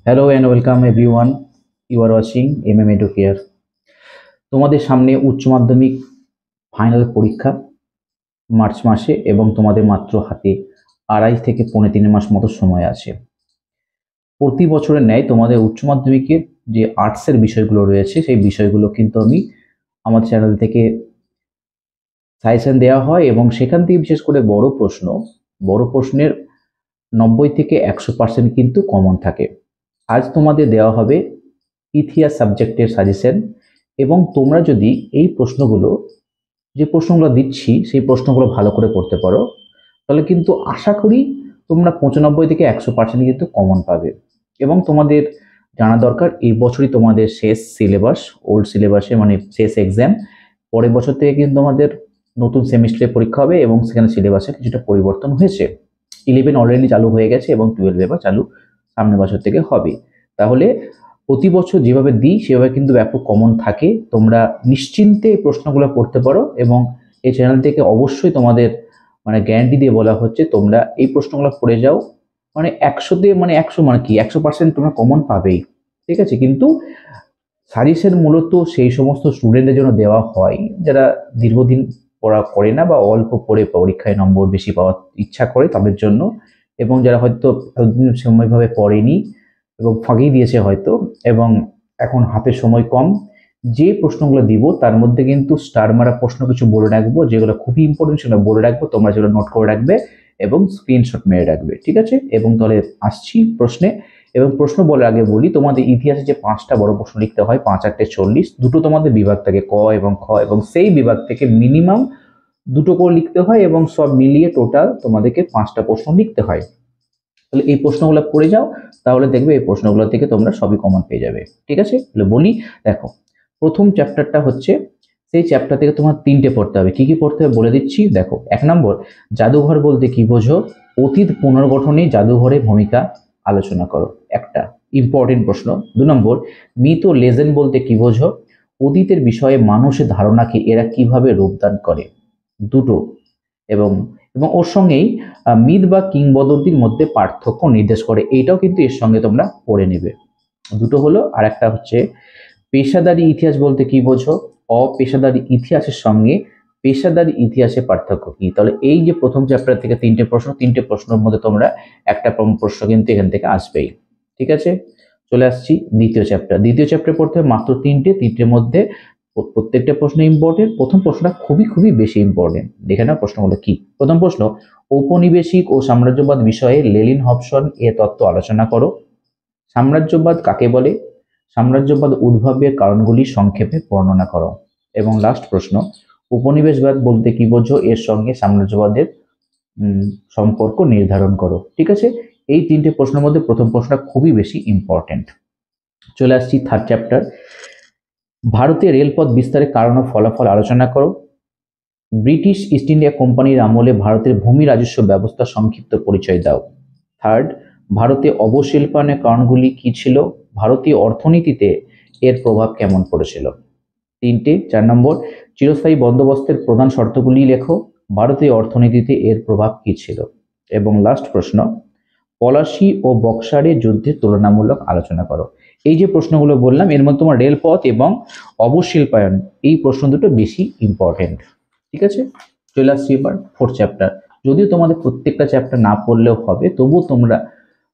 Hello and welcome everyone. You are watching MMA to Care. তোমাদের সামনে উচ্চ মাধ্যমিক ফাইনাল পরীক্ষা মার্চ মাসে এবং তোমাদের মাত্র হাতে 2.5 থেকে 3.5 মাস মতো সময় আছে। প্রতি বছরের ন্যায় তোমাদের উচ্চ মাধ্যমিকের যে আর্টসের বিষয়গুলো রয়েছে সেই বিষয়গুলো কিন্তু আমি আমার চ্যানেল থেকে সাজেশন দেওয়া হয় এবং সেখান থেকে বিশেষ করে বড় প্রশ্নের 90 থেকে 100% কিন্তু কমন থাকে। আজ তোমাদের দেওয়া হবে ইতিহাস সাবজেক্টের সাজেশন এবং তোমরা যদি এই প্রশ্নগুলো দিচ্ছি সেই প্রশ্নগুলো ভালো করে পড়তে পারো তাহলে কিন্তু আশা করি তোমরা 95 থেকে 100% কিন্তু কমন পাবে। এবং তোমাদের জানা দরকার এই বছরই তোমাদের শেষ সিলেবাস, ওল্ড সিলেবাসে মানে শেষ এক্সাম। পরের বছর থেকে কিন্তু তোমাদের নতুন সেমিস্টারে পরীক্ষা হবে এবং সেখানে সিলেবাসে কিছুটা পরিবর্তন হয়েছে। 11 অলরেডি চালু হয়ে গেছে এবং 12 এবার চালু সামনের বছর থেকে হবে। তাহলে প্রতি বছর যেভাবে দিই সেভাবে কিন্তু ব্যাপক কমন থাকে। তোমরা নিশ্চিন্তে এই প্রশ্নগুলো পড়তে পারো এবং এই চ্যানেল থেকে অবশ্যই তোমাদের মানে গ্যারান্টি দিয়ে বলা হচ্ছে তোমরা এই প্রশ্নগুলো পড়ে যাও, মানে 100তে মানে 100% তোমরা কমন পাবেই, ঠিক আছে। কিন্তু সাজেশন মূলত সেই সমস্ত স্টুডেন্টদের জন্য দেওয়া হয় যারা দীর্ঘদিন পড়া করে না বা অল্প পড়ে পরীক্ষায় নম্বর বেশি পাওয়ার ইচ্ছা করে তাদের জন্য, এবং যারা হয়তো এতদিন সময়ভাবে পড়েনি এবং ফাঁকি দিয়েছে হয়তো এবং এখন হাতে সময় কম। যে প্রশ্নগুলো দিব তার মধ্যে কিন্তু স্টার মারা প্রশ্ন কিছু বলে রাখবো, যেগুলো খুবই ইম্পর্টেন্ট সেগুলো বলে রাখবো, তোমরা যেগুলো নোট করে রাখবে এবং স্ক্রিনশট মেরে রাখবে, ঠিক আছে। এবং তাহলে আসছি প্রশ্নে। এবং প্রশ্ন বলার আগে বলি, তোমাদের ইতিহাসে যে 5টা বড় প্রশ্ন লিখতে হয়, 5 8 40, দুটো তোমাদের বিভাগ থাকে ক এবং খ, এবং সেই বিভাগ থেকে মিনিমাম দুটো করে লিখতে হয় এবং সব মিলিয়ে টোটাল তোমাদেরকে 5টা প্রশ্ন লিখতে হয়। তাহলে এই প্রশ্নগুলো পড়ে যাও, তাহলে দেখবে এই প্রশ্নগুলো থেকে তোমরা সবই কমন পেয়ে যাবে, ঠিক আছে। তাহলে বলি, দেখো প্রথম চ্যাপ্টারটা হচ্ছে, সেই চ্যাপ্টার থেকে তোমার 3টে পড়তে হবে। কি কি পড়তে হবে বলে দিচ্ছি। দেখো, 1 নম্বর, জাদুঘর বলতে কি বোঝো? অতীত পুনর্গঠনে জাদুঘরের ভূমিকা আলোচনা করো, একটা ইম্পর্টেন্ট প্রশ্ন। 2 নম্বর, মিথ ও লেজেন্ড বলতে কি বোঝো? অতীতের বিষয়ে মানুষের ধারণাকে এরা কিভাবে রূপদান করে, দুটো। এবং এবং ওর সঙ্গেই মিথ বা কিংবদন্তির মধ্যে পার্থক্য নির্দেশ করে, এইটাও কিন্তু এর সঙ্গে তোমরা পড়ে নেবে। দুটো হলো। আর একটা হচ্ছে পেশাদারি ইতিহাস বলতে কি বোঝো? অপেশাদারি ইতিহাসের সঙ্গে পেশাদারি ইতিহাসের পার্থক্য কি? তাহলে এই যে প্রথম চ্যাপ্টার থেকে 3টে প্রশ্ন, 3টে প্রশ্নের মধ্যে তোমরা একটা প্রশ্ন কিন্তু এখান থেকে আসবেই, ঠিক আছে। চলে আসছি দ্বিতীয় চ্যাপ্টার। দ্বিতীয় চ্যাপ্টার পড়তে হবে মাত্র 3টের মধ্যে প্রত্যেকটা প্রশ্ন ইম্পর্টেন্ট। প্রথম প্রশ্নটা খুবই খুবই বেশি ইম্পর্টেন্ট, দেখে না প্রশ্নগুলো কি। প্রথম প্রশ্ন, ঔপনিবেশিক ও সাম্রাজ্যবাদ বিষয়ে লেনিন হবসন এ তত্ত্ব আলোচনা করো। সাম্রাজ্যবাদ কাকে বলে? সাম্রাজ্যবাদ উদ্ভবের কারণগুলি সংক্ষেপে বর্ণনা করো। এবং লাস্ট প্রশ্ন, উপনিবেশবাদ বলতে কি বোঝো? এর সঙ্গে সাম্রাজ্যবাদের সম্পর্ক নির্ধারণ করো, ঠিক আছে। এই 3টে প্রশ্নের মধ্যে প্রথম প্রশ্নটা খুবই বেশি ইম্পর্টেন্ট। চলে আসছি থার্ড চ্যাপ্টার, ভারতে রেলপথ বিস্তারের কারণ ও ফলাফল আলোচনা করো। ব্রিটিশ ইস্ট ইন্ডিয়া কোম্পানির আমলে ভারতের ভূমি রাজস্ব ব্যবস্থা সংক্ষিপ্ত পরিচয় দাও। থার্ড, ভারতে অবশিল্পায়নের কারণগুলি কি ছিল? ভারতীয় অর্থনীতিতে এর প্রভাব কেমন পড়েছিল? 4 নম্বর, চিরস্থায়ী বন্দোবস্তের প্রধান শর্তগুলি লেখো। ভারতীয় অর্থনীতিতে এর প্রভাব কি ছিল? এবং লাস্ট প্রশ্ন, পলাশী ও বক্সারের যুদ্ধের তুলনামূলক আলোচনা করো। এই যে প্রশ্নগুলো বললাম এর মধ্যে তোমার রেলপথ এবং অবশিল্পায়ন এই প্রশ্ন দুটো বেশি ইম্পর্টেন্ট, ঠিক আছে। চলে আসছি এবার ফোর্থ চ্যাপ্টার। যদিও তোমাদের প্রত্যেকটা চ্যাপ্টার না পড়লেও হবে, তবুও তোমরা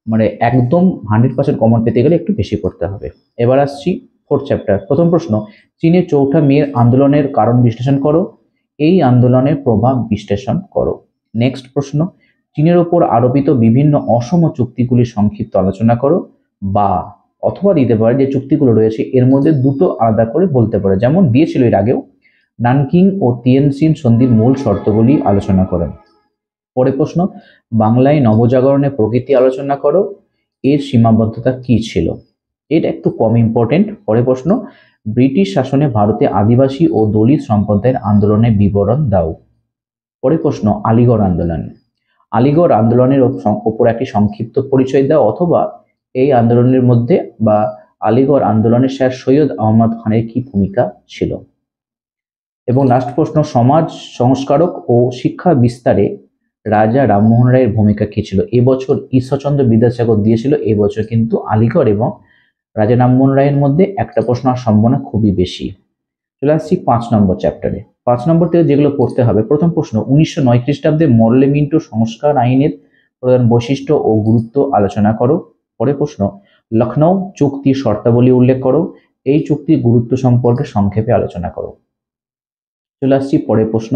মানে একদম 100% কমন পেতে গেলে একটু বেশি পড়তে হবে। এবার আসছি ফোর্থ চ্যাপ্টার। প্রথম প্রশ্ন, চীনের চৌঠা মের আন্দোলনের কারণ বিশ্লেষণ করো। এই আন্দোলনের প্রভাব বিশ্লেষণ করো। নেক্সট প্রশ্ন, চীনের ওপর আরোপিত বিভিন্ন অসম চুক্তিগুলি সংক্ষিপ্ত আলোচনা করো, বা অথবা দিতে পারে যে চুক্তিগুলো রয়েছে এর মধ্যে দুটো আলাদা করে বলতে পারে, যেমন দিয়েছিল এর আগেও। নানকিং ও তিয়ানজিন সন্ধির মূল শর্তগুলি আলোচনা করেন। পরের প্রশ্ন, বাংলায় নবজাগরণের প্রকৃতি আলোচনা করো, এর সীমাবদ্ধতা কি ছিল? এটা একটু কম ইম্পর্টেন্ট। পরের প্রশ্ন, ব্রিটিশ শাসনে ভারতে আদিবাসী ও দলিত সম্প্রদায়ের আন্দোলনের বিবরণ দাও। পরের প্রশ্ন, আলিগড় আন্দোলন। আলিগড় আন্দোলনের ওপর একটি সংক্ষিপ্ত পরিচয় দাও, অথবা এই আন্দোলনের মধ্যে বা আলিগড় আন্দোলনের স্যার সৈয়দ আহমদ খানের কি ভূমিকা ছিল? এবং লাস্ট প্রশ্ন, সমাজ সংস্কারক ও শিক্ষা বিস্তারে রাজা রামমোহন রায়ের ভূমিকা কি ছিল? এবছর ঈশ্বরচন্দ্র বিদ্যাসাগর দিয়েছিল, এবছর কিন্তু আলিগড় এবং রাজা রামমোহন রায়ের মধ্যে একটা প্রশ্ন আর সম্ভাবনা খুবই বেশি। চলে আসছি 5 নম্বর চ্যাপ্টারে। 5 নম্বর থেকে যেগুলো পড়তে হবে, প্রথম প্রশ্ন, 1909 খ্রিস্টাব্দে মরলে মিন্টো সংস্কার আইনের প্রধান বৈশিষ্ট্য ও গুরুত্ব আলোচনা করো। পরের প্রশ্ন, লখনৌ চুক্তির শর্তাবলী উল্লেখ করো। এই চুক্তির গুরুত্ব সম্পর্কে সংক্ষেপে আলোচনা করো। চলে আসছি পরের প্রশ্ন,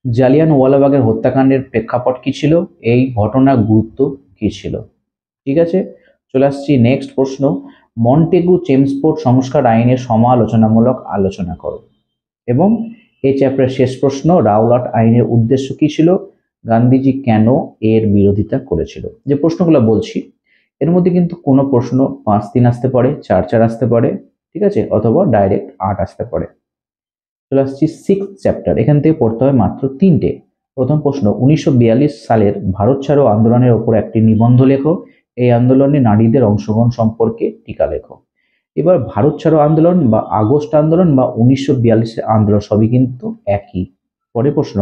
জালিয়ানওয়ালাবাগের হত্যাকাণ্ডের প্রেক্ষাপট কি ছিল? এই ঘটনার গুরুত্ব কি ছিল? ঠিক আছে, চলে আসছি নেক্সট প্রশ্ন, মন্টেগু চেমসফোর্ড সংস্কার আইনের সমালোচনামূলক আলোচনা করো। এবং এই চ্যাপ্টারের শেষ প্রশ্ন, রাওলাট আইনের উদ্দেশ্য কি ছিল? গান্ধীজি কেন এর বিরোধিতা করেছিল? যে প্রশ্নগুলো বলছি এর মধ্যে কিন্তু কোনো প্রশ্ন 5-3 আসতে পারে, 4-4 আসতে পারে, ঠিক আছে, অথবা ডাইরেক্ট 8 আসতে পারে। চলে আসছি 6th চ্যাপ্টার, এখান থেকে পড়তে হয় মাত্র 3টে। প্রথম প্রশ্ন, 1942 সালের ভারত ছাড়ো আন্দোলনের ওপর একটি নিবন্ধ লেখো। এই আন্দোলনে নারীদের অংশগ্রহণ সম্পর্কে টিকা লেখো। এবার ভারত ছাড়ো আন্দোলন বা আগস্ট আন্দোলন বা 1942 আন্দোলন সবই কিন্তু একই। পরের প্রশ্ন,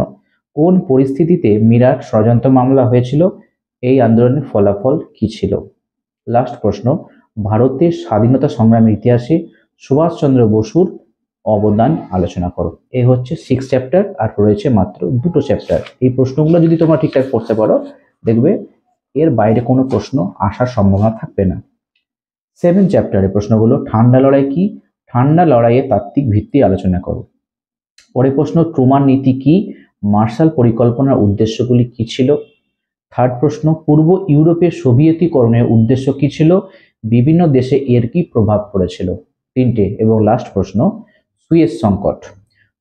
কোন পরিস্থিতিতে মিরাট ষড়যন্ত্র মামলা হয়েছিল? এই আন্দোলনের ফলাফল কি ছিল? লাস্ট প্রশ্ন, ভারতের স্বাধীনতা সংগ্রামের ইতিহাসে সুভাষচন্দ্র বসুর অবদান আলোচনা করো। এই হচ্ছে 6 চ্যাপ্টার, আর রয়েছে মাত্র 2টো চ্যাপ্টার। এই প্রশ্নগুলো যদি তোমরা ঠিকঠাক পড়তে পারো, দেখবে এর বাইরে কোনো প্রশ্ন আসার সম্ভাবনা থাকবে না। 7 চ্যাপ্টারের প্রশ্নগুলো, ঠান্ডা লড়াই কি? ঠান্ডা লড়াইয়ের তাত্ত্বিক ভিত্তি আলোচনা করো। পরের প্রশ্ন, ট্রুমান নীতি কি? মার্শাল পরিকল্পনার উদ্দেশ্যগুলি কি ছিল? থার্ড প্রশ্ন, পূর্ব ইউরোপের সোভিয়েতীকরণের উদ্দেশ্য কি ছিল? বিভিন্ন দেশে এর কি প্রভাব পড়েছিল? 3টে। এবং লাস্ট প্রশ্ন, সুয়েজ সংকট।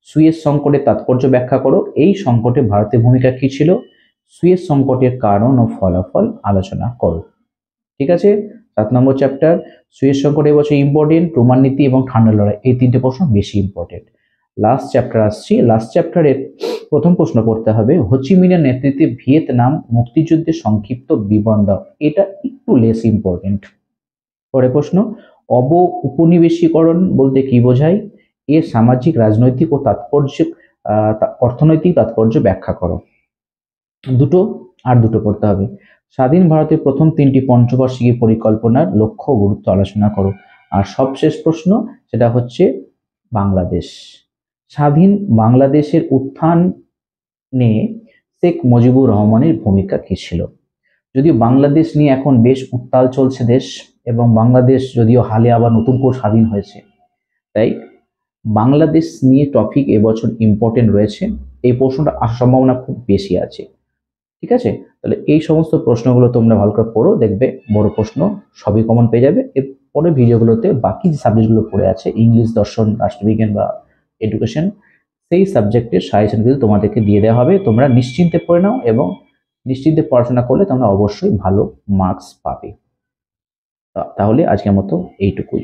সুয়েজ সংকটের তাৎপর্য ব্যাখ্যা করো। এই সংকটে ভারতের ভূমিকা কি ছিল? সুয়েজ সংকটের কারণ ও ফলাফল আলোচনা করো। ঠিক আছে, 7 নম্বর চ্যাপ্টার, সুয়েজ সংকট এবছর ইম্পর্টেন্ট, ট্রুমান নীতি এবং ঠান্ডা লড়াই, এই 3টে প্রশ্ন বেশি ইম্পর্টেন্ট। লাস্ট চ্যাপ্টার আসছি। লাস্ট চ্যাপ্টারের প্রথম প্রশ্ন করতে হবে, হোচিমিনের নেতৃত্বে ভিয়েতনাম মুক্তিযুদ্ধের সংক্ষিপ্ত বিবরণ দাও। এটা একটু লেস ইম্পর্টেন্ট। পরের প্রশ্ন, উপনিবেশীকরণ বলতে কি বোঝায়? এর সামাজিক, রাজনৈতিক ও অর্থনৈতিক তাৎপর্য ব্যাখ্যা করো। দুটো পড়তে হবে। স্বাধীন ভারতের প্রথম 3টি পঞ্চবার্ষিকী পরিকল্পনার লক্ষ্য ও গুরুত্ব আলোচনা করো। আর সবশেষ প্রশ্ন, সেটা হচ্ছে বাংলাদেশ। স্বাধীন বাংলাদেশের উত্থানে শেখ মুজিবুর রহমানের ভূমিকা কি ছিল? যদিও বাংলাদেশ নিয়ে এখন বেশ উত্তাল চলছে দেশ, এবং বাংলাদেশ যদিও হালে আবার নতুন করে স্বাধীন হয়েছে, তাই বাংলাদেশ নিয়ে টপিক এবছর ইম্পর্টেন্ট রয়েছে। এই প্রশ্নটা আসার সম্ভাবনা খুব বেশি আছে। ঠিক আছে, তাহলে এই সমস্ত প্রশ্নগুলো তোমরা ভালো করে পড়ো, দেখবে বড় প্রশ্ন সবই কমন পেয়ে যাবে। এর পরের ভিডিওগুলোতে বাকি যে সাবজেক্টগুলো পড়ে আছে, ইংলিশ, দর্শন, রাষ্ট্রবিজ্ঞান বা এডুকেশন, সেই সাবজেক্টের সাজেশন কিন্তু তোমাদেরকে দিয়ে দেওয়া হবে। তোমরা নিশ্চিন্তে পড়ে নাও, এবং নিশ্চিন্তে পড়াশোনা করলে তোমরা অবশ্যই ভালো মার্কস পাবে। তাহলে আজকের মতো এইটুকুই।